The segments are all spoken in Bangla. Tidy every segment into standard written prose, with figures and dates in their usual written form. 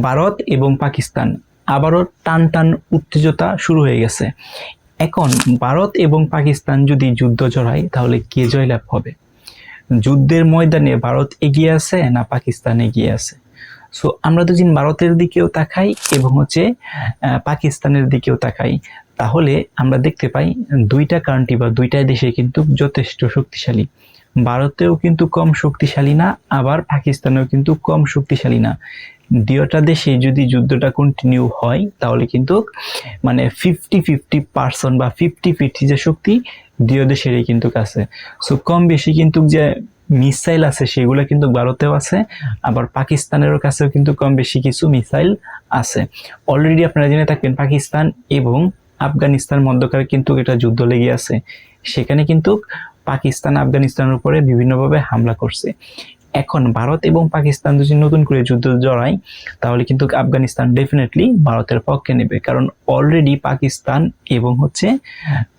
ভারত এবং পাকিস্তান আবারও টান টান উত্তেজনা শুরু হয়ে গেছে। এখন ভারত এবং পাকিস্তান যদি যুদ্ধ জড়ায় তাহলে কে জয়লাভ হবে? যুদ্ধের ময়দানে ভারত এগিয়ে আছে না পাকিস্তান এগিয়ে আছে? সো আমরা যদি ভারতের দিকেও তাকাই এবং পাকিস্তানের দিকেও তাকাই, তাহলে আমরা দেখতে পাই দুইটা কান্ট্রি বা দুইটা দেশে কিন্তু যথেষ্ট শক্তিশালী। ভারতেও কিন্তু কম শক্তিশালী না, আবার পাকিস্তানেও কিন্তু কম শক্তিশালী না। দুইটা দেশে যদি যুদ্ধটা কন্টিনিউ হয় তাহলে কিন্তু 50-50% বা 50-50 যে শক্তি দুই দেশেরই কিন্তু আছে। সো কম বেশি কিন্তু যে মিসাইল আছে সেগুলো কিন্তু ভারতেও আছে, আবার পাকিস্তানেরও কাছেও কিন্তু কম বেশি কিছু মিসাইল আছে। অলরেডি আপনারা জেনে থাকবেন পাকিস্তান এবং আফগানিস্তান মধ্যকার কিন্তু এটা যুদ্ধ লেগে আছে। সেখানে কিন্তু পাকিস্তান আফগানিস্তানের উপরে বিভিন্নভাবে হামলা করছে। এখন ভারত এবং পাকিস্তান যদি নতুন করে যুদ্ধ জড়ায় তাহলে কিন্তু আফগানিস্তান ডেফিনেটলি ভারতের পক্ষে নেবে, কারণ অলরেডি পাকিস্তান এবং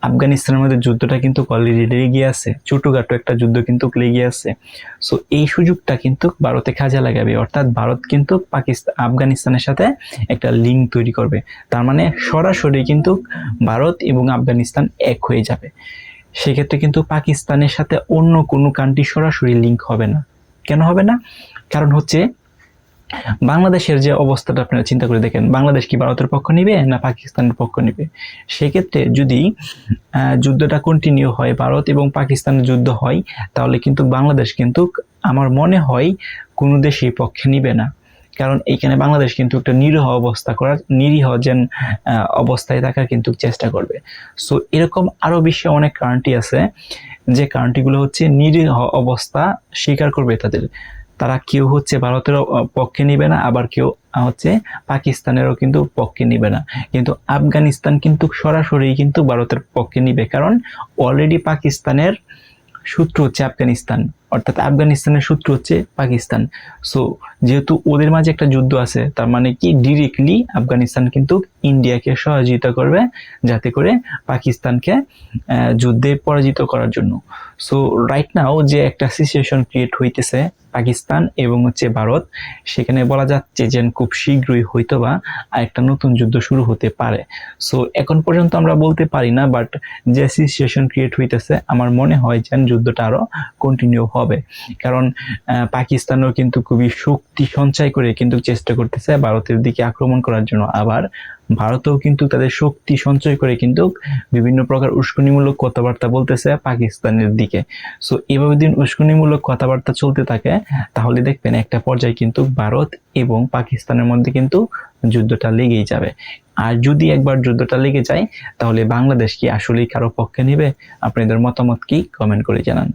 আফগানিস্তানের মধ্যে যুদ্ধটা কিন্তু অলরেডি লেগে আছে, ছোটখাটো একটা যুদ্ধ কিন্তু লেগে আছে। সো এই সুযোগটা কিন্তু ভারতে কাজে লাগাবে, অর্থাৎ ভারত কিন্তু আফগানিস্তানের সাথে একটা লিঙ্ক তৈরি করবে। তার মানে সরাসরি কিন্তু ভারত এবং আফগানিস্তান এক হয়ে যাবে। সেক্ষেত্রে কিন্তু পাকিস্তানের সাথে অন্য কোনো কান্ট্রি সরাসরি লিঙ্ক হবে না। কেন হবে না? কারণ বাংলাদেশের যে অবস্থাটা আপনারা চিন্তা করে দেখেন, বাংলাদেশ কি ভারতের পক্ষ নিবে না পাকিস্তানের পক্ষ নিবে? সেক্ষেত্রে যদি যুদ্ধটা কন্টিনিউ হয়, ভারত এবং পাকিস্তানের যুদ্ধ হয়, তাহলে কিন্তু বাংলাদেশ কিন্তু আমার মনে হয় কোনো দেশই পক্ষে নিবে না। কারণ এইখানে বাংলাদেশ কিন্তু একটা নিরীহ অবস্থায় থাকার কিন্তু চেষ্টা করবে। সো এরকম আরো বেশি অনেক কান্ট্রি আছে যে কান্ট্রিগুলো নিরীহ অবস্থা স্বীকার করবে তারা কেউ ভারতের পক্ষে নিবে না, আবার কেউ পাকিস্তানেরও কিন্তু পক্ষে নিবে না। কিন্তু আফগানিস্তান কিন্তু সরাসরি কিন্তু ভারতের পক্ষে নিবে, কারণ অলরেডি পাকিস্তানের শত্রু আফগানিস্তান, অর্থাৎ আফগানিস্তানের শত্রু পাকিস্তান। সো যেহেতু ওদের মাঝে একটা যুদ্ধ আছে, তার মানে কি ডিরেক্টলি আফগানিস্তান কিন্তু ইন্ডিয়াকে সহযোগিতা করবে যাতে করে পাকিস্তানকে যুদ্ধে পরাজিত করার জন্য। সো রাইট নাও যে একটা সিচুয়েশন ক্রিয়েট হইতেছে পাকিস্তান এবং ভারত, সেখানে বলা যাচ্ছে যে খুব শীঘ্রই হয়তোবা একটা নতুন যুদ্ধ শুরু হতে পারে। সো এখন পর্যন্ত আমরা বলতে পারি না, বাট যে সিচুয়েশন ক্রিয়েট হইতেছে আমার মনে হয় যে যুদ্ধটা আরো কন্টিনিউ হবে, কারণ পাকিস্তানও কিন্তু খুবই শক্তি সঞ্চয় করে কিন্তু চেষ্টা করতেছে ভারতের দিকে আক্রমণ করার জন্য, আবার ভারতেও কিন্তু তাদের শক্তি সঞ্চয় করে কিন্তু বিভিন্ন প্রকার উস্কানিমূলক কথাবার্তা বলতেছে পাকিস্তানের দিকে। সো এভাবে দিন উস্কানিমূলক কথাবার্তা চলতে থাকে, তাহলে দেখবেন একটা পর্যায়ে কিন্তু ভারত এবং পাকিস্তানের মধ্যে কিন্তু যুদ্ধটা লেগেই যাবে। আর যদি একবার যুদ্ধটা লেগে যায় তাহলে বাংলাদেশ কি আসলেই কারো পক্ষে নেবে? আপনাদের মতামত কি কমেন্ট করে জানান।